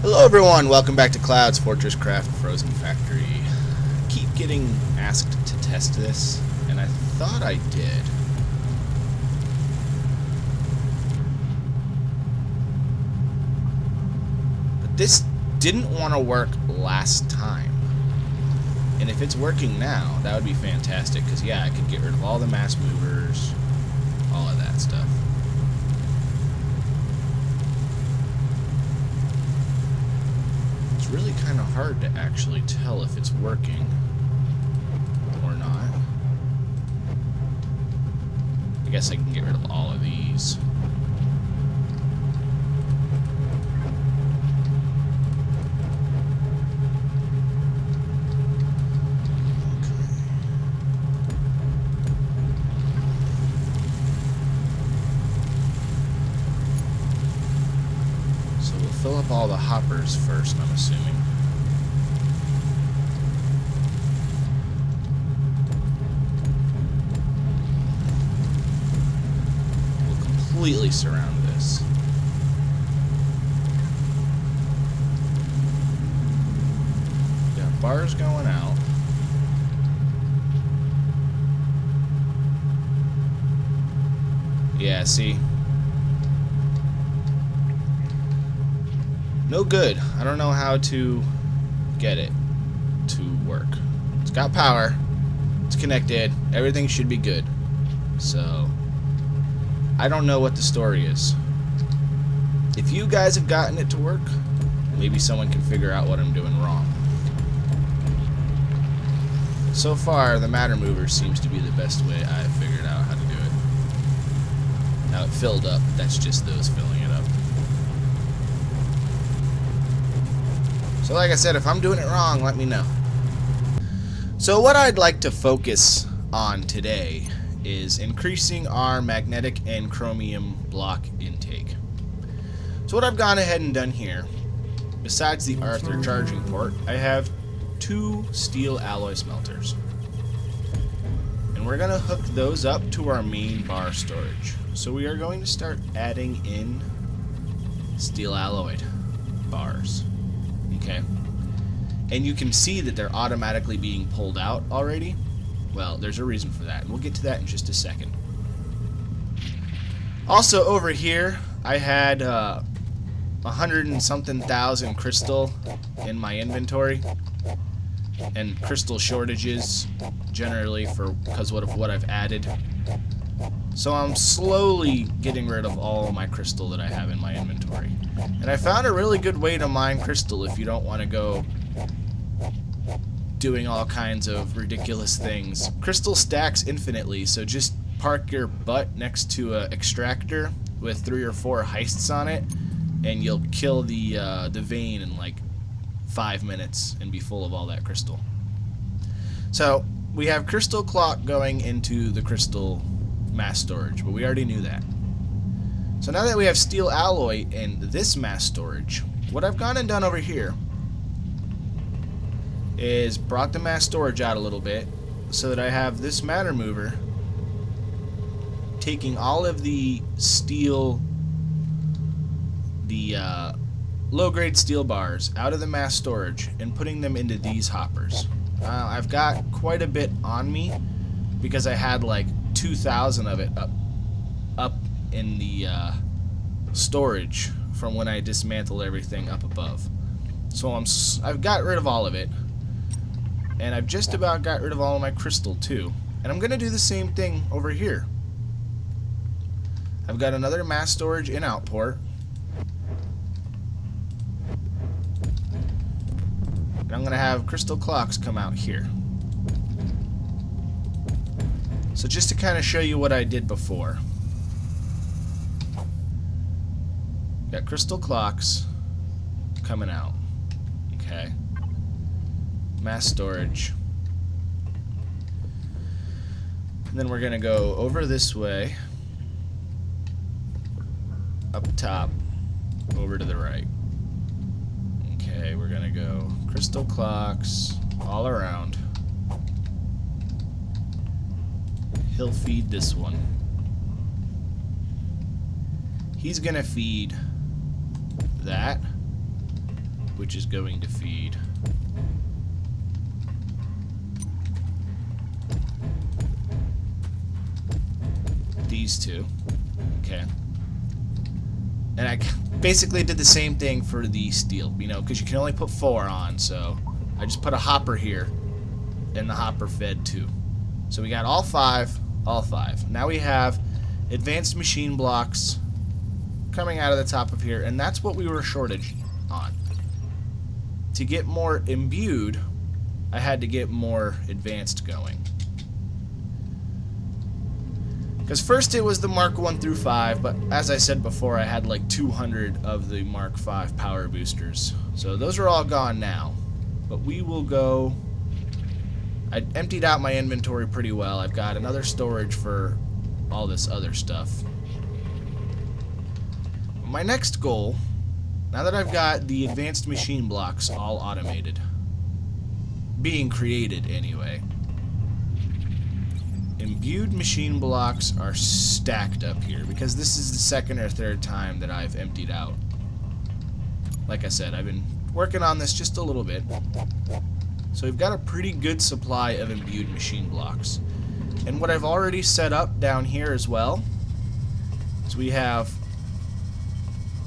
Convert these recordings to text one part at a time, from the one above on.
Hello everyone, welcome back to Cloud's Fortresscraft Frozen Factory. I keep getting asked to test this, and I thought I did. But this didn't want to work last time. And if it's working now, that would be fantastic, because yeah, I could get rid of all the mass movers, all of that stuff. It's really kind of hard to actually tell if it's working or not. I guess I can get rid of all of these. Fill up all the hoppers first, I'm assuming. We'll completely surround this. Got bars going out. Yeah, see? No good. I don't know how to get it to work. It's got power. It's connected. Everything should be good. So, I don't know what the story is. If you guys have gotten it to work, maybe someone can figure out what I'm doing wrong. So far, the matter mover seems to be the best way I've figured out how to do it. Now it filled up, but that's just those filling it up. So like I said, if I'm doing it wrong, let me know. So what I'd like to focus on today is increasing our magnetic and chromium block intake. So what I've gone ahead and done here, besides the Arthur charging port, I have 2 steel alloy smelters. And we're going to hook those up to our main bar storage. So we are going to start adding in steel alloyed bars. Okay, and you can see that they're automatically being pulled out already. Well, there's a reason for that, and we'll get to that in just a second. Also over here, I had 100 and something thousand crystal in my inventory, and crystal shortages generally because of what I've added. So I'm slowly getting rid of all my crystal that I have in my inventory. And I found a really good way to mine crystal if you don't want to go doing all kinds of ridiculous things. Crystal stacks infinitely, so just park your butt next to an extractor with 3 or 4 heists on it, and you'll kill the vein in like 5 minutes and be full of all that crystal. So we have crystal clock going into the crystal mass storage, but we already knew that. So now that we have steel alloy in this mass storage, what I've gone and done over here is brought the mass storage out a little bit so that I have this matter mover taking all of the steel, the low-grade steel bars out of the mass storage and putting them into these hoppers. I've got quite a bit on me because I had like 2,000 of it up in the storage from when I dismantled everything up above. So I've got rid of all of it, and I've just about got rid of all of my crystal too. And I'm gonna do the same thing over here. I've got another mass storage in out port, and I'm gonna have crystal clocks come out here. So just to kind of show you what I did before. Got crystal clocks coming out. Okay. Mass storage. And then we're going to go over this way. Up top. Over to the right. Okay, we're going to go crystal clocks all around. He'll feed this one. He's gonna feed that. which is going to feed these two. Okay. And I basically did the same thing for the steel, you know, because you can only put 4 on, so I just put a hopper here, and the hopper fed 2. So we got all 5, all 5. Now we have advanced machine blocks coming out of the top of here, and that's what we were shortage on. To get more imbued, I had to get more advanced going. Because first it was the Mark 1 through 5, but as I said before, I had like 200 of the Mark 5 power boosters. So those are all gone now. But we will go... I emptied out my inventory pretty well. I've got another storage for all this other stuff. My next goal, now that I've got the advanced machine blocks all automated, being created anyway, imbued machine blocks are stacked up here because this is the second or third time that I've emptied out. Like I said, I've been working on this just a little bit. So we've got a pretty good supply of imbued machine blocks. And what I've already set up down here as well is we have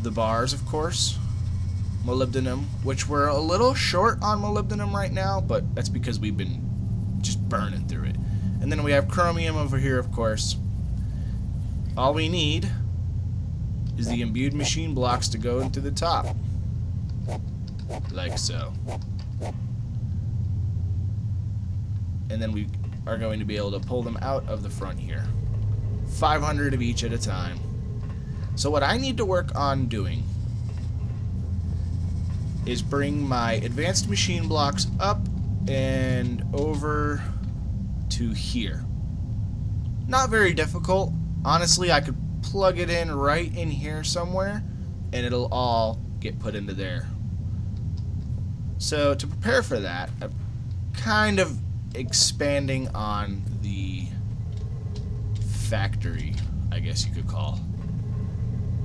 the bars, of course, molybdenum, which we're a little short on molybdenum right now, but that's because we've been just burning through it. And then we have chromium over here, of course. All we need is the imbued machine blocks to go into the top. Like so. And then we are going to be able to pull them out of the front here. 500 of each at a time. So what I need to work on doing is bring my advanced machine blocks up and over to here. Not very difficult. Honestly, I could plug it in right in here somewhere and it'll all get put into there. So to prepare for that, I'm kind of expanding on the factory, I guess you could call,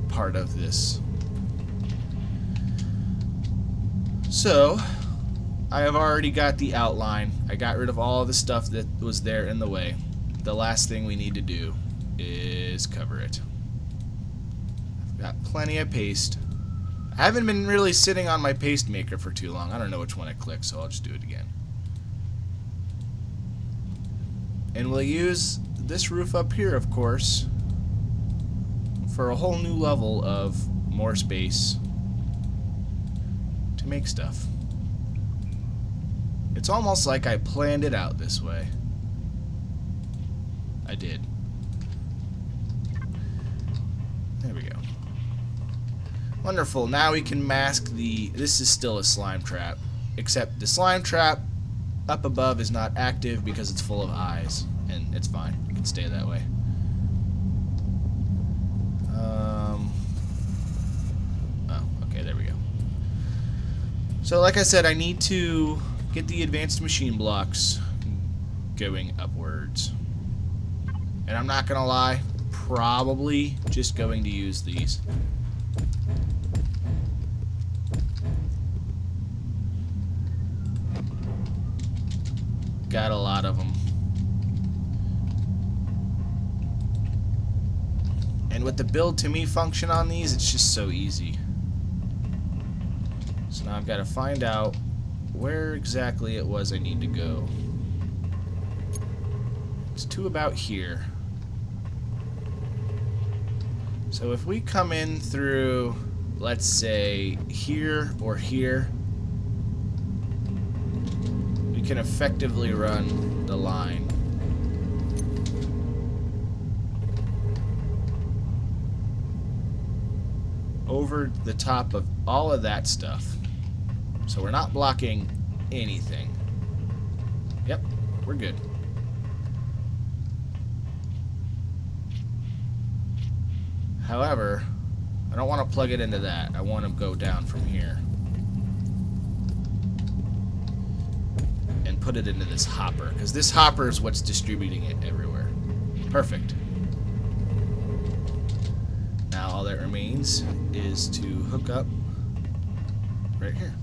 part of this. So I have already got the outline. I got rid of all the stuff that was there in the way. The last thing we need to do is cover it. I've got plenty of paste. I haven't been really sitting on my paste maker for too long. I don't know which one I clicked, so I'll just do it again. And we'll use this roof up here, of course, for a whole new level of more space to make stuff. It's almost like I planned it out this way. I did. There we go. Wonderful. Now we can mask the... This is still a slime trap, except the slime trap up above is not active because it's full of eyes, and it's fine. It can stay that way. Oh, okay, there we go. So like I said, I need to get the advanced machine blocks going upwards. And I'm not gonna lie, probably just going to use these. Got a lot of them. And with the build to me function on these, it's just so easy. So now I've got to find out where exactly it was I need to go. It's to about here. So if we come in through, let's say, here or here, we can effectively run the line. Over the top of all of that stuff. So we're not blocking anything. Yep, we're good. However, I don't want to plug it into that. I want to go down from here and put it into this hopper, because this hopper is what's distributing it everywhere. Perfect. Now all that remains is to hook up right here.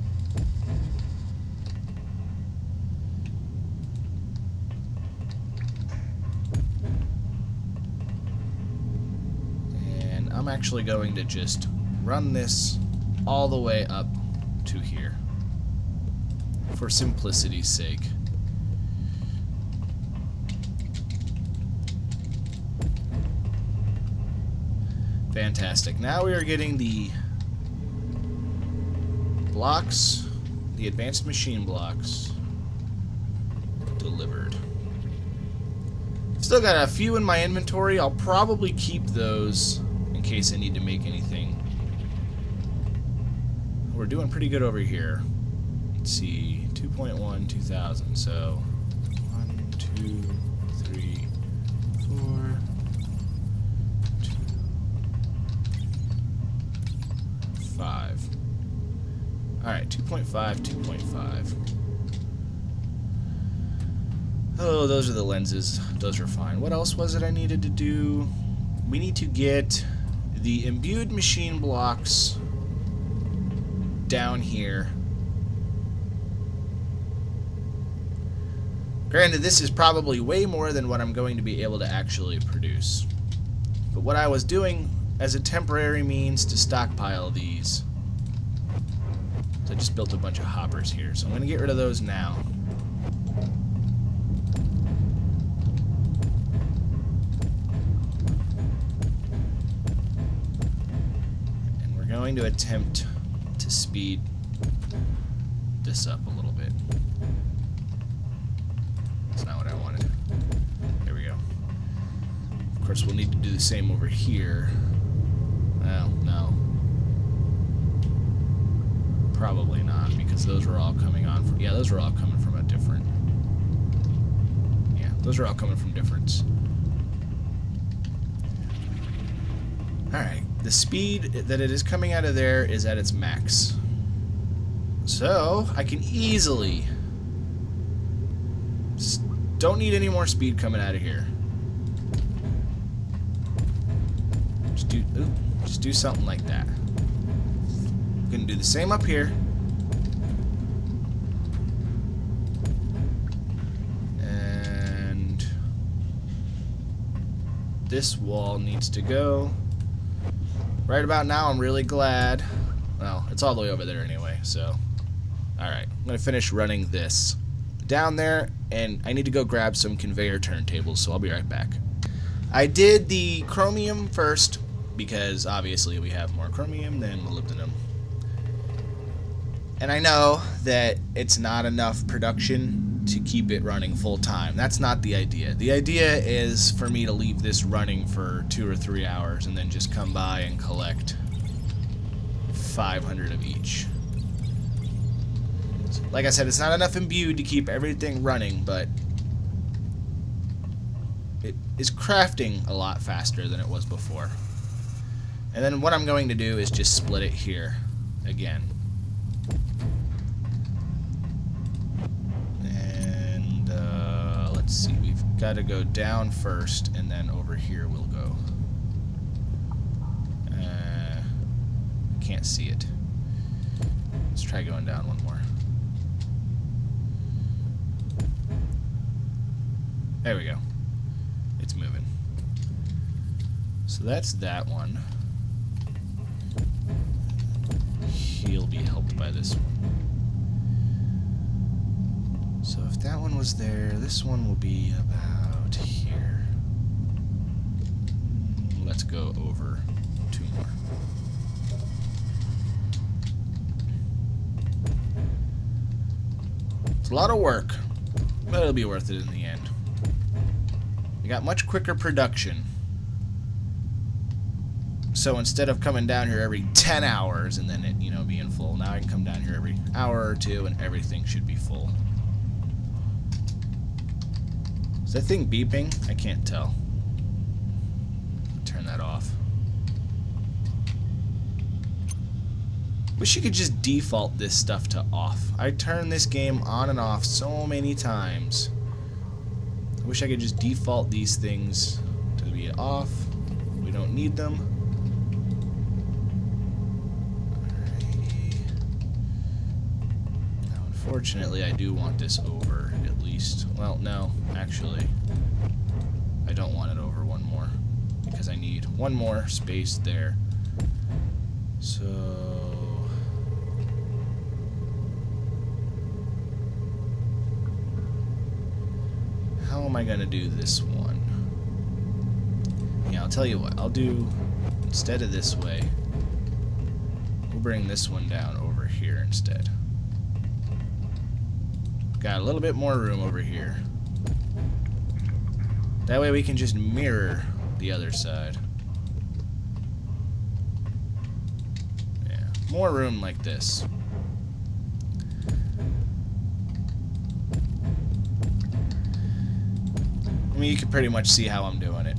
And I'm actually going to just run this all the way up to here for simplicity's sake. Fantastic. Now we are getting the blocks, the advanced machine blocks, delivered. Still got a few in my inventory. I'll probably keep those in case I need to make anything. We're doing pretty good over here. Let's see, 2.1, 2,000. So 1, 2, 3, 4, 2, 5. Alright, 2.5, 2.5. Oh, those are the lenses. Those are fine. What else was it I needed to do? We need to get the imbued machine blocks down here. Granted, this is probably way more than what I'm going to be able to actually produce. But what I was doing as a temporary means to stockpile these. So I just built a bunch of hoppers here. So I'm going to get rid of those now. And we're going to attempt to speed this up a little bit. That's not what I wanted. There we go. Of course, we'll need to do the same over here. Well, no. Probably not, because those are all coming on from... Yeah, those are all coming from a different... Yeah, those are all coming from different... Alright, the speed that it is coming out of there is at its max. So, I can easily... Don't need any more speed coming out of here. Just do something like that. I'm gonna do the same up here. And this wall needs to go. Right about now, I'm really glad. Well, it's all the way over there anyway, so. Alright, I'm gonna finish running this down there, and I need to go grab some conveyor turntables, so I'll be right back. I did the chromium first, because obviously we have more chromium than molybdenum. And I know that it's not enough production to keep it running full time. That's not the idea. The idea is for me to leave this running for 2 or 3 hours and then just come by and collect 500 of each. So, like I said, it's not enough imbued to keep everything running, but it is crafting a lot faster than it was before. And then what I'm going to do is just split it here again. And let's see, we've got to go down first, and then over here we'll go. Can't see it. Let's try going down one more. There we go. It's moving. So that's that one. He'll be helped by this one. So if that one was there, this one will be about here. Let's go over 2 more. It's a lot of work, but it'll be worth it in the end. We got much quicker production. So instead of coming down here every 10 hours and then it, being full, now I can come down here every hour or 2 and everything should be full. Is that thing beeping? I can't tell. Turn that off. Wish you could just default this stuff to off. I turn this game on and off so many times. I wish I could just default these things to be off. We don't need them. Alrighty. Fortunately, I do want this over, at least. Well, no, actually. I don't want it over one more, because I need one more space there. So... how am I going to do this one? Yeah, I'll tell you what. I'll do, instead of this way, we'll bring this one down over here instead. Got a little bit more room over here. That way we can just mirror the other side. Yeah, more room like this. I mean, you can pretty much see how I'm doing it.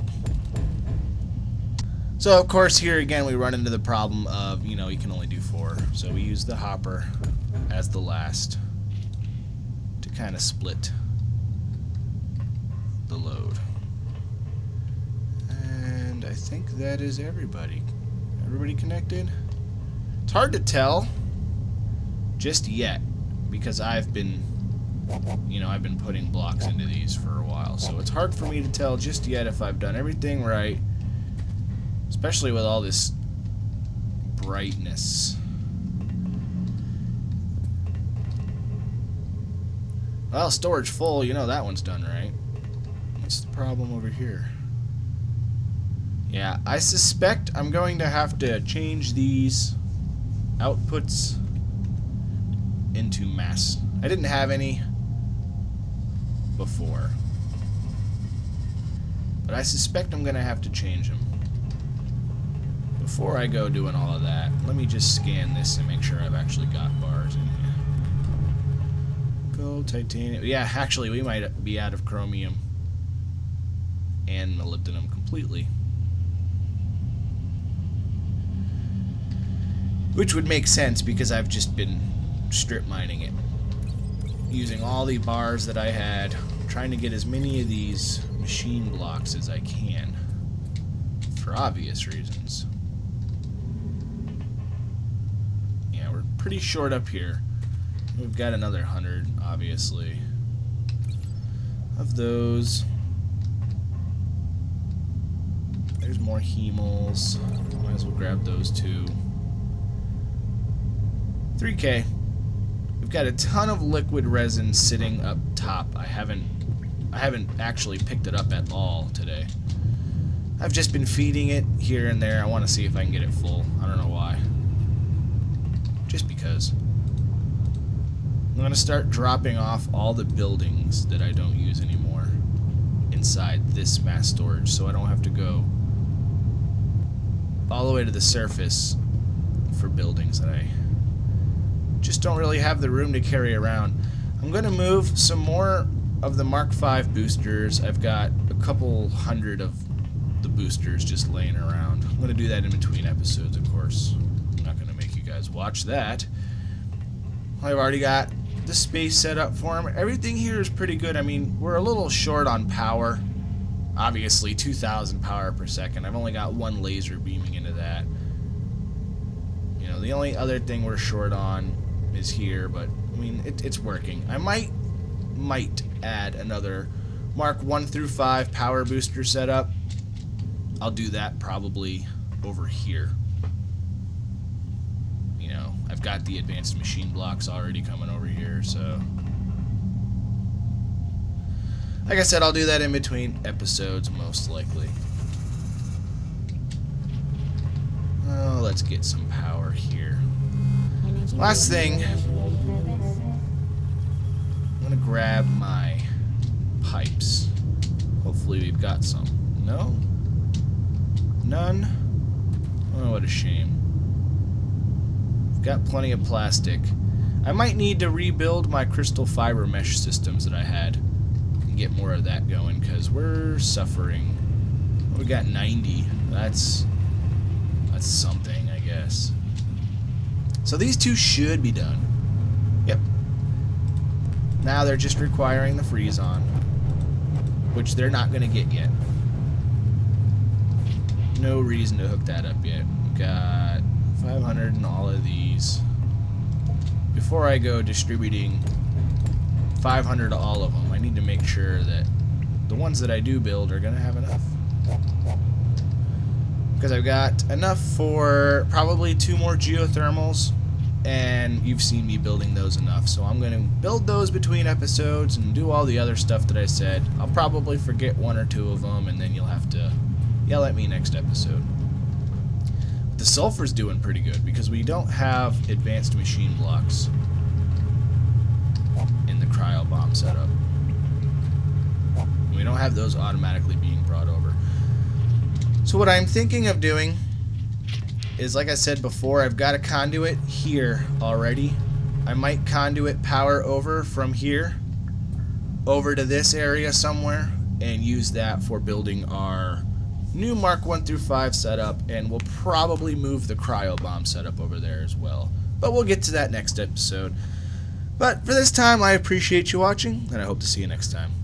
So, of course, here again we run into the problem of, you know, you can only do 4. So we use the hopper as the last to kind of split the load. And I think that is everybody. Everybody connected? It's hard to tell just yet because I've been putting blocks into these for a while. So it's hard for me to tell just yet if I've done everything right, especially with all this brightness. Well, storage full, you know that one's done right. What's the problem over here? Yeah, I suspect I'm going to have to change these outputs into mass. I didn't have any before, but I suspect I'm going to have to change them. Before I go doing all of that, let me just scan this and make sure I've actually got bars in here. Gold, titanium. Yeah, actually, we might be out of chromium and molybdenum completely. Which would make sense because I've just been strip mining it. Using all the bars that I had, trying to get as many of these machine blocks as I can. For obvious reasons. Yeah, we're pretty short up here. We've got another 100, obviously, of those. There's more hemals. Might as well grab those too. 3K. We've got a ton of liquid resin sitting up top. I haven't actually picked it up at all today. I've just been feeding it here and there. I want to see if I can get it full. I don't know why. Just because. I'm going to start dropping off all the buildings that I don't use anymore inside this mass storage, so I don't have to go all the way to the surface for buildings that I just don't really have the room to carry around. I'm going to move some more of the Mark V boosters. I've got a couple hundred of the boosters just laying around. I'm going to do that in between episodes, of course. I'm not going to make you guys watch that. I've already got the space set up for them. Everything here is pretty good. I mean, we're a little short on power. Obviously, 2,000 power per second. I've only got one laser beaming into that. You know, the only other thing we're short on is here, but I mean, it's working. I might add another Mark 1 through 5 power booster setup. I'll do that probably over here. You know, I've got the advanced machine blocks already coming over here, so like I said, I'll do that in between episodes most likely. Oh, let's get some power here. Last thing, I'm gonna grab my pipes. Hopefully we've got some. No? None? Oh, what a shame. We've got plenty of plastic. I might need to rebuild my crystal fiber mesh systems that I had and get more of that going, because we're suffering. We got 90. That's something, I guess. So these two should be done. Yep. Now they're just requiring the freeze on, which they're not going to get yet. No reason to hook that up yet. We've got 500 in all of these. before I go distributing 500 to all of them, I need to make sure that the ones that I do build are going to have enough. Because I've got enough for probably 2 more geothermals, and you've seen me building those enough. So I'm going to build those between episodes and do all the other stuff that I said. I'll probably forget 1 or 2 of them, and then you'll have to yell at me next episode. The sulfur's doing pretty good because we don't have advanced machine blocks in the cryo bomb setup. We don't have those automatically being brought over. So what I'm thinking of doing is, like I said before, I've got a conduit here already. I might conduit power over from here over to this area somewhere and use that for building our new Mark 1 through 5 setup, and we'll probably move the cryo bomb setup over there as well. But we'll get to that next episode. But for this time, I appreciate you watching, and I hope to see you next time.